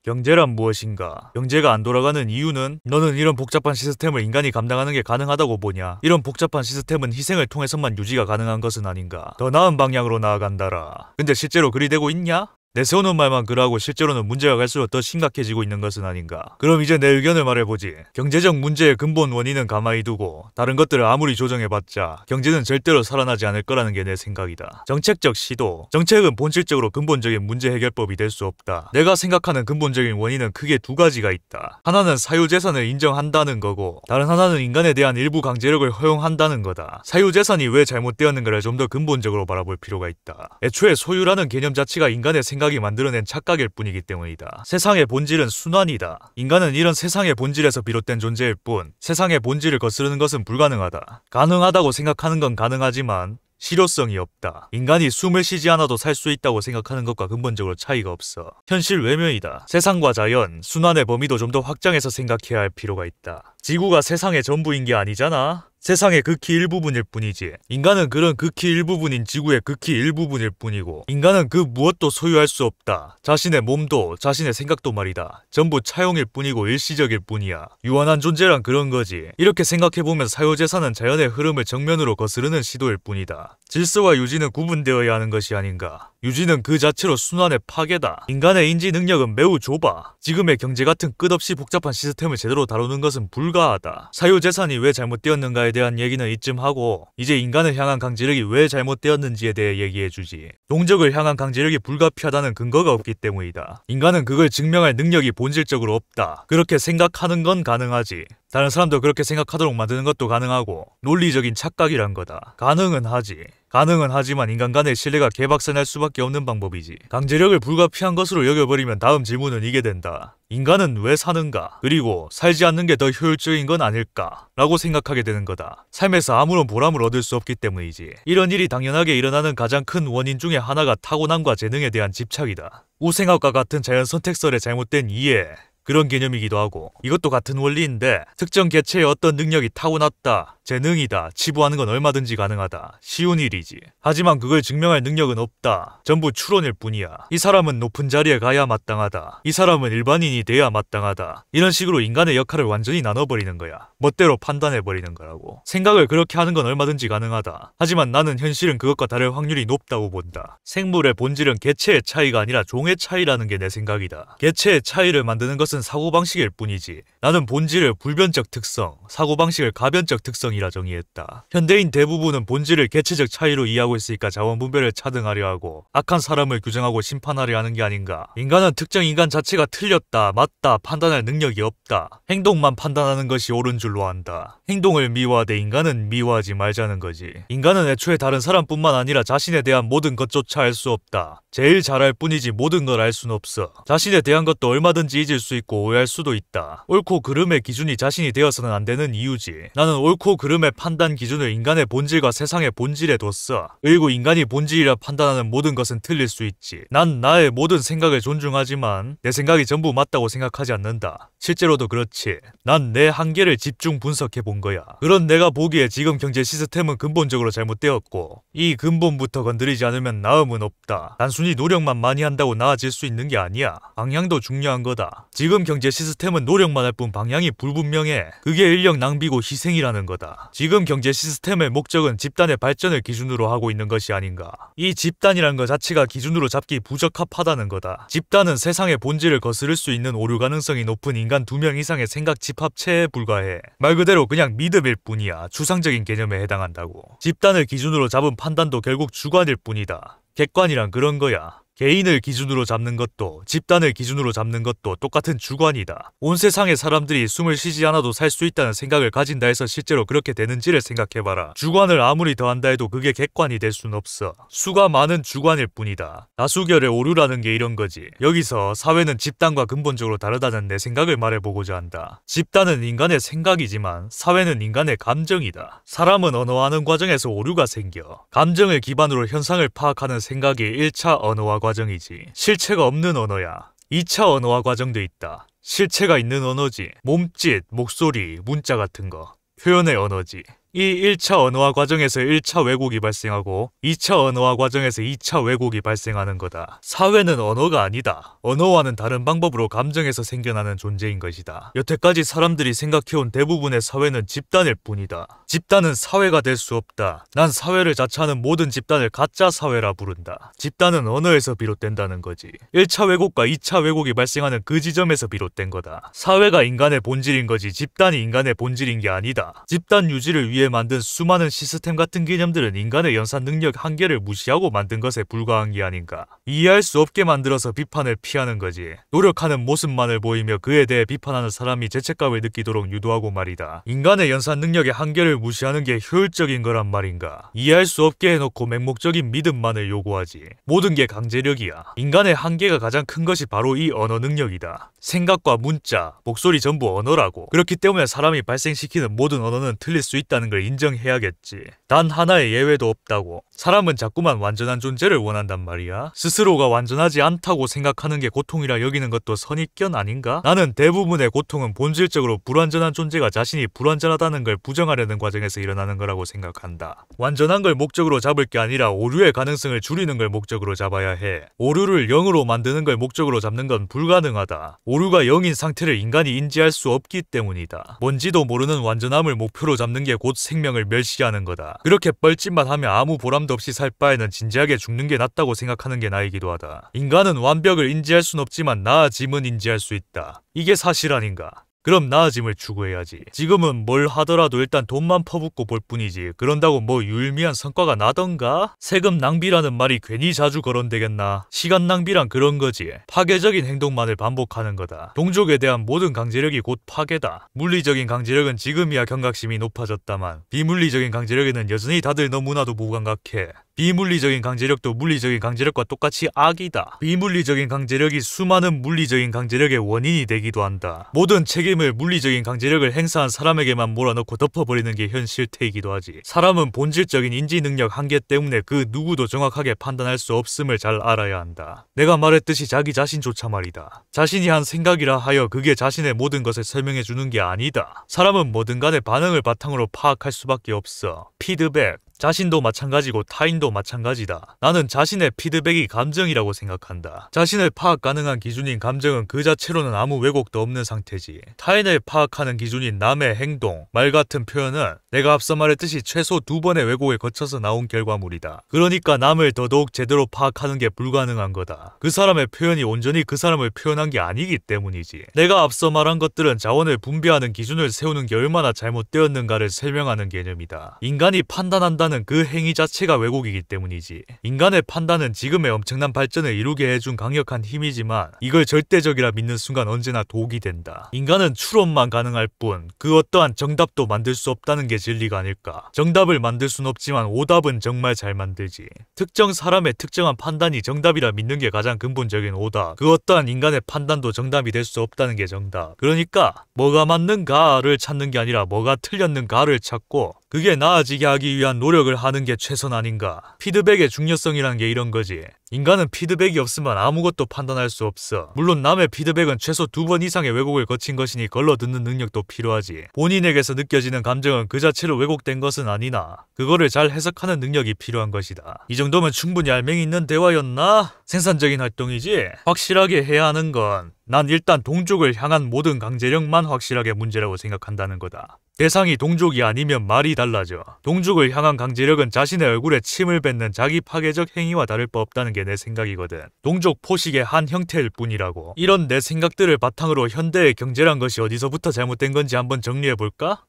경제란 무엇인가? 경제가 안 돌아가는 이유는 너는 이런 복잡한 시스템을 인간이 감당하는 게 가능하다고 보냐? 이런 복잡한 시스템은 희생을 통해서만 유지가 가능한 것은 아닌가? 더 나은 방향으로 나아간다라. 근데 실제로 그리 되고 있냐? 내세우는 말만 그러하고 실제로는 문제가 갈수록 더 심각해지고 있는 것은 아닌가? 그럼 이제 내 의견을 말해보지. 경제적 문제의 근본 원인은 가만히 두고 다른 것들을 아무리 조정해봤자 경제는 절대로 살아나지 않을 거라는 게 내 생각이다. 정책적 시도. 정책은 본질적으로 근본적인 문제 해결법이 될 수 없다. 내가 생각하는 근본적인 원인은 크게 두 가지가 있다. 하나는 사유재산을 인정한다는 거고 다른 하나는 인간에 대한 일부 강제력을 허용한다는 거다. 사유재산이 왜 잘못되었는가를 좀 더 근본적으로 바라볼 필요가 있다. 애초에 소유라는 개념 자체가 인간의 생각이 만들어낸 착각일 뿐이기 때문이다. 세상의 본질은 순환이다. 인간은 이런 세상의 본질에서 비롯된 존재일 뿐 세상의 본질을 거스르는 것은 불가능하다. 가능하다고 생각하는 건 가능하지만 실효성이 없다. 인간이 숨을 쉬지 않아도 살 수 있다고 생각하는 것과 근본적으로 차이가 없어. 현실 외면이다. 세상과 자연, 순환의 범위도 좀 더 확장해서 생각해야 할 필요가 있다. 지구가 세상의 전부인 게 아니잖아? 세상의 극히 일부분일 뿐이지. 인간은 그런 극히 일부분인 지구의 극히 일부분일 뿐이고 인간은 그 무엇도 소유할 수 없다. 자신의 몸도 자신의 생각도 말이다. 전부 차용일 뿐이고 일시적일 뿐이야. 유한한 존재란 그런 거지. 이렇게 생각해보면 사유재산은 자연의 흐름을 정면으로 거스르는 시도일 뿐이다. 질서와 유지는 구분되어야 하는 것이 아닌가. 유지는 그 자체로 순환의 파괴다. 인간의 인지 능력은 매우 좁아. 지금의 경제 같은 끝없이 복잡한 시스템을 제대로 다루는 것은 불가하다. 사유재산이 왜 잘못되었는가에 대한 얘기는 이쯤 하고 이제 인간을 향한 강제력이 왜 잘못되었는지에 대해 얘기해주지. 동적을 향한 강제력이 불가피하다는 근거가 없기 때문이다. 인간은 그걸 증명할 능력이 본질적으로 없다. 그렇게 생각하는 건 가능하지. 다른 사람도 그렇게 생각하도록 만드는 것도 가능하고 논리적인 착각이란 거다. 가능은 하지. 가능은 하지만 인간 간의 신뢰가 개박살날 수밖에 없는 방법이지. 강제력을 불가피한 것으로 여겨버리면 다음 질문은 이게 된다. 인간은 왜 사는가? 그리고 살지 않는 게 더 효율적인 건 아닐까? 라고 생각하게 되는 거다. 삶에서 아무런 보람을 얻을 수 없기 때문이지. 이런 일이 당연하게 일어나는 가장 큰 원인 중에 하나가 타고남과 재능에 대한 집착이다. 우생학과 같은 자연 선택설의 잘못된 이해. 그런 개념이기도 하고 이것도 같은 원리인데 특정 개체의 어떤 능력이 타고났다, 재능이다, 치부하는 건 얼마든지 가능하다. 쉬운 일이지. 하지만 그걸 증명할 능력은 없다. 전부 추론일 뿐이야. 이 사람은 높은 자리에 가야 마땅하다. 이 사람은 일반인이 돼야 마땅하다. 이런 식으로 인간의 역할을 완전히 나눠버리는 거야. 멋대로 판단해버리는 거라고. 생각을 그렇게 하는 건 얼마든지 가능하다. 하지만 나는 현실은 그것과 다를 확률이 높다고 본다. 생물의 본질은 개체의 차이가 아니라 종의 차이라는 게 내 생각이다. 개체의 차이를 만드는 것은 사고방식일 뿐이지. 나는 본질을 불변적 특성, 사고방식을 가변적 특성이라 정의했다. 현대인 대부분은 본질을 개체적 차이로 이해하고 있으니까 자원분배를 차등하려 하고 악한 사람을 규정하고 심판하려 하는 게 아닌가. 인간은 특정 인간 자체가 틀렸다, 맞다 판단할 능력이 없다. 행동만 판단하는 것이 옳은 줄로 안다. 행동을 미화하되 인간은 미화하지 말자는 거지. 인간은 애초에 다른 사람뿐만 아니라 자신에 대한 모든 것조차 알 수 없다. 제일 잘할 뿐이지 모든 걸 알 수는 없어. 자신에 대한 것도 얼마든지 잊을 수 있고 오해할 수도 있다. 옳고 그름의 기준이 자신이 되어서는 안 되는 이유지. 나는 옳고 그름의 판단 기준을 인간의 본질과 세상의 본질에 뒀어. 그리고 인간이 본질이라 판단하는 모든 것은 틀릴 수 있지. 난 나의 모든 생각을 존중하지만 내 생각이 전부 맞다고 생각하지 않는다. 실제로도 그렇지. 난 내 한계를 집중 분석해 본 거야. 그런 내가 보기에 지금 경제 시스템은 근본적으로 잘못되었고 이 근본부터 건드리지 않으면 나음은 없다. 단순히 노력만 많이 한다고 나아질 수 있는 게 아니야. 방향도 중요한 거다. 지금 경제 시스템은 노력만 할 뿐 방향이 불분명해. 그게 인력 낭비고 희생이라는 거다. 지금 경제 시스템의 목적은 집단의 발전을 기준으로 하고 있는 것이 아닌가. 이 집단이란 것 자체가 기준으로 잡기 부적합하다는 거다. 집단은 세상의 본질을 거스를 수 있는 오류 가능성이 높은 인간 2명 이상의 생각 집합체에 불과해. 말 그대로 그냥 믿음일 뿐이야. 추상적인 개념에 해당한다고. 집단을 기준으로 잡은 판단도 결국 주관일 뿐이다. 객관이란 그런 거야. 개인을 기준으로 잡는 것도 집단을 기준으로 잡는 것도 똑같은 주관이다. 온 세상의 사람들이 숨을 쉬지 않아도 살 수 있다는 생각을 가진다 해서 실제로 그렇게 되는지를 생각해봐라. 주관을 아무리 더한다 해도 그게 객관이 될 순 없어. 수가 많은 주관일 뿐이다. 다수결의 오류라는 게 이런 거지. 여기서 사회는 집단과 근본적으로 다르다는 내 생각을 말해보고자 한다. 집단은 인간의 생각이지만 사회는 인간의 감정이다. 사람은 언어하는 과정에서 오류가 생겨. 감정을 기반으로 현상을 파악하는 생각이 1차 언어화 과정이지. 실체가 없는 언어야. 2차 언어화 과정도 있다. 실체가 있는 언어지. 몸짓, 목소리, 문자 같은 거. 표현의 언어지. 이 1차 언어화 과정에서 1차 왜곡이 발생하고 2차 언어화 과정에서 2차 왜곡이 발생하는 거다. 사회는 언어가 아니다. 언어와는 다른 방법으로 감정에서 생겨나는 존재인 것이다. 여태까지 사람들이 생각해온 대부분의 사회는 집단일 뿐이다. 집단은 사회가 될 수 없다. 난 사회를 자처하는 모든 집단을 가짜 사회라 부른다. 집단은 언어에서 비롯된다는 거지. 1차 왜곡과 2차 왜곡이 발생하는 그 지점에서 비롯된 거다. 사회가 인간의 본질인 거지 집단이 인간의 본질인 게 아니다. 집단 유지를 위해 만든 수많은 시스템 같은 개념들은 인간의 연산 능력 한계를 무시하고 만든 것에 불과한 게 아닌가. 이해할 수 없게 만들어서 비판을 피하는 거지. 노력하는 모습만을 보이며 그에 대해 비판하는 사람이 죄책감을 느끼도록 유도하고 말이다. 인간의 연산 능력의 한계를 무시하는 게 효율적인 거란 말인가. 이해할 수 없게 해놓고 맹목적인 믿음만을 요구하지. 모든 게 강제력이야. 인간의 한계가 가장 큰 것이 바로 이 언어 능력이다. 생각과 문자, 목소리 전부 언어라고. 그렇기 때문에 사람이 발생시키는 모든 언어는 틀릴 수 있다는 걸 인정해야겠지. 단 하나의 예외도 없다고. 사람은 자꾸만 완전한 존재를 원한단 말이야. 스스로가 완전하지 않다고 생각하는 게 고통이라 여기는 것도 선입견 아닌가? 나는 대부분의 고통은 본질적으로 불완전한 존재가 자신이 불완전하다는 걸 부정하려는 과정에서 일어나는 거라고 생각한다. 완전한 걸 목적으로 잡을 게 아니라 오류의 가능성을 줄이는 걸 목적으로 잡아야 해. 오류를 0으로 만드는 걸 목적으로 잡는 건 불가능하다. 오류가 0인 상태를 인간이 인지할 수 없기 때문이다. 뭔지도 모르는 완전함을 목표로 잡는 게 곧 생명을 멸시하는 거다. 그렇게 뻘짓만 하면 아무 보람도 없이 살 바에는 진지하게 죽는 게 낫다고 생각하는 게 나이기도 하다. 인간은 완벽을 인지할 순 없지만 나아짐은 인지할 수 있다. 이게 사실 아닌가? 그럼 나아짐을 추구해야지. 지금은 뭘 하더라도 일단 돈만 퍼붓고 볼 뿐이지. 그런다고 뭐 유일미한 성과가 나던가? 세금 낭비라는 말이 괜히 자주 거론되겠나? 시간 낭비란 그런 거지. 파괴적인 행동만을 반복하는 거다. 동족에 대한 모든 강제력이 곧 파괴다. 물리적인 강제력은 지금이야 경각심이 높아졌다만 비물리적인 강제력에는 여전히 다들 너무나도 무감각해. 비물리적인 강제력도 물리적인 강제력과 똑같이 악이다. 비물리적인 강제력이 수많은 물리적인 강제력의 원인이 되기도 한다. 모든 책임을 물리적인 강제력을 행사한 사람에게만 몰아넣고 덮어버리는 게 현 실태이기도 하지. 사람은 본질적인 인지 능력 한계 때문에 그 누구도 정확하게 판단할 수 없음을 잘 알아야 한다. 내가 말했듯이 자기 자신조차 말이다. 자신이 한 생각이라 하여 그게 자신의 모든 것을 설명해주는 게 아니다. 사람은 뭐든 간에 반응을 바탕으로 파악할 수밖에 없어. 피드백. 자신도 마찬가지고 타인도 마찬가지다. 나는 자신의 피드백이 감정이라고 생각한다. 자신을 파악 가능한 기준인 감정은 그 자체로는 아무 왜곡도 없는 상태지. 타인을 파악하는 기준인 남의 행동, 말 같은 표현은 내가 앞서 말했듯이 최소 2번의 왜곡을 거쳐서 나온 결과물이다. 그러니까 남을 더더욱 제대로 파악하는 게 불가능한 거다. 그 사람의 표현이 온전히 그 사람을 표현한 게 아니기 때문이지. 내가 앞서 말한 것들은 자원을 분배하는 기준을 세우는 게 얼마나 잘못되었는가를 설명하는 개념이다. 인간이 판단한다는 그 행위 자체가 왜곡이기 때문이지. 인간의 판단은 지금의 엄청난 발전을 이루게 해준 강력한 힘이지만 이걸 절대적이라 믿는 순간 언제나 독이 된다. 인간은 추론만 가능할 뿐 그 어떠한 정답도 만들 수 없다는 게 진리가 아닐까. 정답을 만들 순 없지만 오답은 정말 잘 만들지. 특정 사람의 특정한 판단이 정답이라 믿는 게 가장 근본적인 오답. 그 어떠한 인간의 판단도 정답이 될 수 없다는 게 정답. 그러니까 뭐가 맞는가를 찾는 게 아니라 뭐가 틀렸는가를 찾고 그게 나아지게 하기 위한 노력을 하는 게 최선 아닌가. 피드백의 중요성이라는 게 이런 거지. 인간은 피드백이 없으면 아무것도 판단할 수 없어. 물론 남의 피드백은 최소 2번 이상의 왜곡을 거친 것이니 걸러 듣는 능력도 필요하지. 본인에게서 느껴지는 감정은 그 자체로 왜곡된 것은 아니나 그거를 잘 해석하는 능력이 필요한 것이다. 이 정도면 충분히 알맹이 있는 대화였나? 생산적인 활동이지? 확실하게 해야 하는 건 난 일단 동족을 향한 모든 강제력만 확실하게 문제라고 생각한다는 거다. 대상이 동족이 아니면 말이 달라져. 동족을 향한 강제력은 자신의 얼굴에 침을 뱉는 자기 파괴적 행위와 다를 바 없다는 게 내 생각이거든. 동족 포식의 한 형태일 뿐이라고. 이런 내 생각들을 바탕으로 현대의 경제란 것이 어디서부터 잘못된 건지 한번 정리해볼까?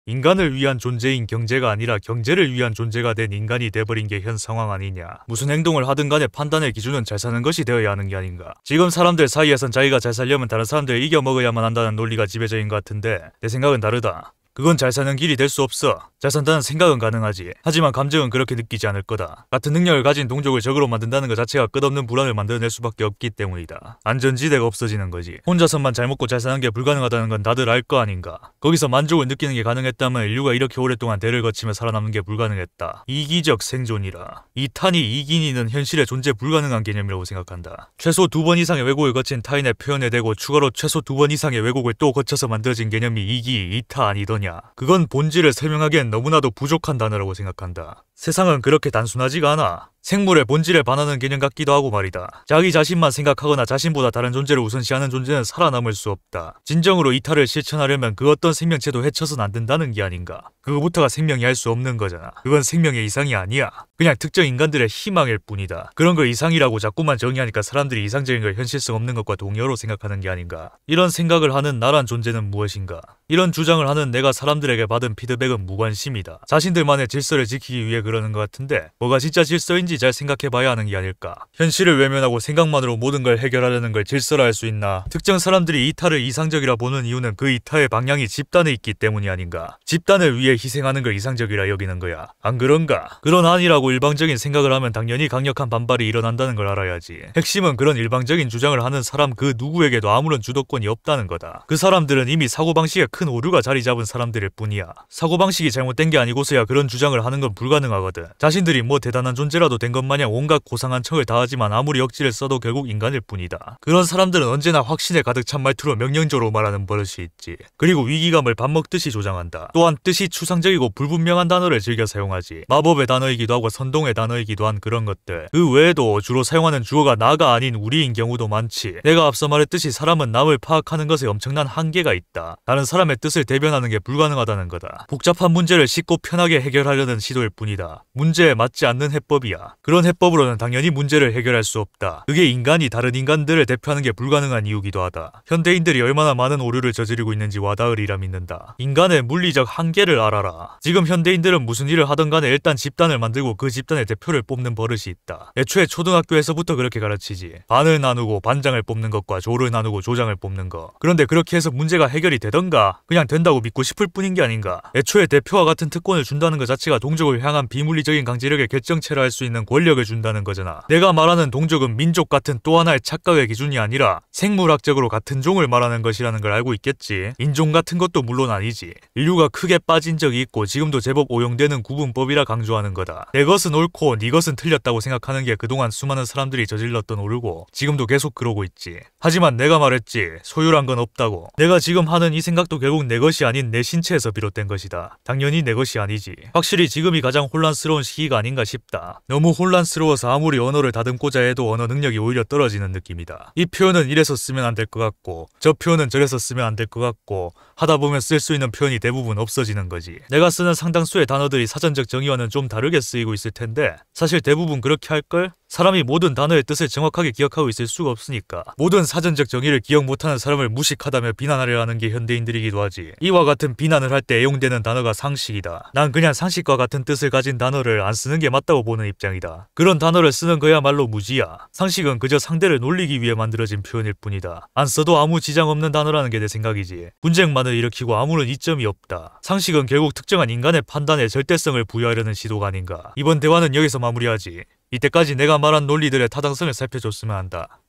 인간을 위한 존재인 경제가 아니라 경제를 위한 존재가 된 인간이 돼버린 게 현 상황 아니냐. 무슨 행동을 하든 간에 판단의 기준은 잘 사는 것이 되어야 하는 게 아닌가. 지금 사람들 사이에선 자기가 잘 살려면 다른 사람들을 이겨먹어야만 한다는 논리가 지배적인 것 같은데 내 생각은 다르다. 그건 잘 사는 길이 될 수 없어. 잘 산다는 생각은 가능하지. 하지만 감정은 그렇게 느끼지 않을 거다. 같은 능력을 가진 동족을 적으로 만든다는 것 자체가 끝없는 불안을 만들어낼 수밖에 없기 때문이다. 안전지대가 없어지는 거지. 혼자서만 잘 먹고 잘 사는 게 불가능하다는 건 다들 알 거 아닌가. 거기서 만족을 느끼는 게 가능했다면 인류가 이렇게 오랫동안 대를 거치며 살아남는 게 불가능했다. 이기적 생존이라. 이 탄이 이긴이는 현실에 존재 불가능한 개념이라고 생각한다. 최소 2번 이상의 왜곡을 거친 타인의 표현에 대고 추가로 최소 2번 이상의 왜곡을 또 거쳐서 만들어진 개념이 이타 아니더냐. 뭐냐? 그건 본질을 설명하기엔 너무나도 부족한 단어라고 생각한다. 세상은 그렇게 단순하지가 않아. 생물의 본질에 반하는 개념 같기도 하고 말이다. 자기 자신만 생각하거나 자신보다 다른 존재를 우선시하는 존재는 살아남을 수 없다. 진정으로 이탈을 실천하려면 그 어떤 생명체도 해쳐선 안 된다는 게 아닌가. 그거부터가 생명이 할 수 없는 거잖아. 그건 생명의 이상이 아니야. 그냥 특정 인간들의 희망일 뿐이다. 그런 걸 이상이라고 자꾸만 정의하니까 사람들이 이상적인 걸 현실성 없는 것과 동의어로 생각하는 게 아닌가. 이런 생각을 하는 나란 존재는 무엇인가. 이런 주장을 하는 내가 사람들에게 받은 피드백은 무관심이다. 자신들만의 질서를 지키기 위해 그러는 것 같은데 뭐가 진짜 질서인지 잘 생각해봐야 하는 게 아닐까. 현실을 외면하고 생각만으로 모든 걸 해결하려는 걸 질서라 할 수 있나. 특정 사람들이 이탈을 이상적이라 보는 이유는 그 이탈의 방향이 집단에 있기 때문이 아닌가. 집단을 위해 희생하는 걸 이상적이라 여기는 거야. 안 그런가? 그런 아니라고 일방적인 생각을 하면 당연히 강력한 반발이 일어난다는 걸 알아야지. 핵심은 그런 일방적인 주장을 하는 사람 그 누구에게도 아무런 주도권이 없다는 거다. 그 사람들은 이미 사고방식에 큰 오류가 자리 잡은 사람들일 뿐이야. 사고방식이 잘못된 게 아니고서야 그런 주장을 하는 건 불가능하거든. 자신들이 뭐 대단한 존재라도 된 것마냥 온갖 고상한 척을 다하지만 아무리 억지를 써도 결국 인간일 뿐이다. 그런 사람들은 언제나 확신에 가득 찬 말투로 명령조로 말하는 버릇이 있지. 그리고 위기감을 밥 먹듯이 조장한다. 또한 뜻이 추상적이고 불분명한 단어를 즐겨 사용하지. 마법의 단어이기도 하고 선동의 단어이기도 한 그런 것들. 그 외에도 주로 사용하는 주어가 나가 아닌 우리인 경우도 많지. 내가 앞서 말했듯이 사람은 남을 파악하는 것에 엄청난 한계가 있다. 다른 사람의 뜻을 대변하는 게 불가능하다는 거다. 복잡한 문제를 쉽고 편하게 해결하려는 시도일 뿐이다. 문제에 맞지 않는 해법이야. 그런 해법으로는 당연히 문제를 해결할 수 없다. 그게 인간이 다른 인간들을 대표하는 게 불가능한 이유기도 하다. 현대인들이 얼마나 많은 오류를 저지르고 있는지 와닿으리라 믿는다. 인간의 물리적 한계를 알아라. 지금 현대인들은 무슨 일을 하던 간에 일단 집단을 만들고 그 집단의 대표를 뽑는 버릇이 있다. 애초에 초등학교에서부터 그렇게 가르치지. 반을 나누고 반장을 뽑는 것과 조를 나누고 조장을 뽑는 거. 그런데 그렇게 해서 문제가 해결이 되던가 그냥 된다고 믿고 싶을 뿐인 게 아닌가. 애초에 대표와 같은 특권을 준다는 것 자체가 동족을 향한 비물리적인 강제력의 결정체라 할 수 있는 권력을 준다는 거잖아. 내가 말하는 동족은 민족 같은 또 하나의 착각의 기준이 아니라 생물학적으로 같은 종을 말하는 것이라는 걸 알고 있겠지. 인종 같은 것도 물론 아니지. 인류가 크게 빠진 적이 있고 지금도 제법 오용되는 구분법이라 강조하는 거다. 내 것은 옳고 네 것은 틀렸다고 생각하는 게 그동안 수많은 사람들이 저질렀던 오류고 지금도 계속 그러고 있지. 하지만 내가 말했지. 소유란 건 없다고. 내가 지금 하는 이 생각도 결국 내 것이 아닌 내 신체에서 비롯된 것이다. 당연히 내 것이 아니지. 확실히 지금이 가장 혼란스러운 시기가 아닌가 싶다. 너무 혼란스러워서 아무리 언어를 다듬고자 해도 언어 능력이 오히려 떨어지는 느낌이다. 이 표현은 이래서 쓰면 안 될 것 같고 저 표현은 저래서 쓰면 안 될 것 같고 하다 보면 쓸 수 있는 표현이 대부분 없어지는 거지. 내가 쓰는 상당수의 단어들이 사전적 정의와는 좀 다르게 쓰이고 있을 텐데 사실 대부분 그렇게 할걸? 사람이 모든 단어의 뜻을 정확하게 기억하고 있을 수가 없으니까. 모든 사전적 정의를 기억 못하는 사람을 무식하다며 비난하려 하는 게 현대인들이기도 하지. 이와 같은 비난을 할 때 애용되는 단어가 상식이다. 난 그냥 상식과 같은 뜻을 가진 단어를 안 쓰는 게 맞다고 보는 입장이다. 그런 단어를 쓰는 거야말로 무지야. 상식은 그저 상대를 놀리기 위해 만들어진 표현일 뿐이다. 안 써도 아무 지장 없는 단어라는 게 내 생각이지. 분쟁만을 일으키고 아무런 이점이 없다. 상식은 결국 특정한 인간의 판단에 절대성을 부여하려는 시도가 아닌가. 이번 대화는 여기서 마무리하지. 이때까지 내가 말한 논리들의 타당성을 살펴줬으면 한다.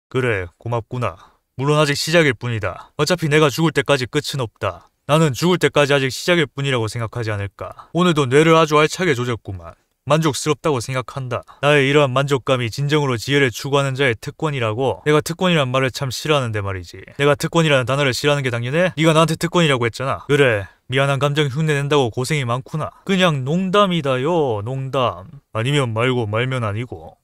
그래, 고맙구나. 물론 아직 시작일 뿐이다. 어차피 내가 죽을 때까지 끝은 없다. 나는 죽을 때까지 아직 시작일 뿐이라고 생각하지 않을까. 오늘도 뇌를 아주 알차게 조졌구만. 만족스럽다고 생각한다. 나의 이러한 만족감이 진정으로 지혜를 추구하는 자의 특권이라고. 내가 특권이란 말을 참 싫어하는데 말이지. 내가 특권이라는 단어를 싫어하는 게 당연해? 네가 나한테 특권이라고 했잖아. 그래. 미안한 감정 흉내낸다고 고생이 많구나. 그냥 농담이다요. 농담. 아니면 말고 말면 아니고.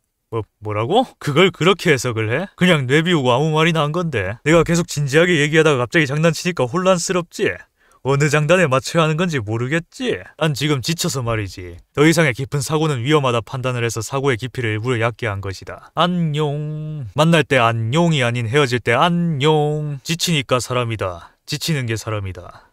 뭐라고? 그걸 그렇게 해석을 해? 그냥 내비우고 아무 말이나 한 건데. 내가 계속 진지하게 얘기하다가 갑자기 장난치니까 혼란스럽지? 어느 장단에 맞춰야 하는 건지 모르겠지? 난 지금 지쳐서 말이지. 더 이상의 깊은 사고는 위험하다 판단을 해서 사고의 깊이를 일부러 얕게 한 것이다. 안녕. 만날 때 안녕이 아닌 헤어질 때 안녕. 지치니까 사람이다. 지치는 게 사람이다.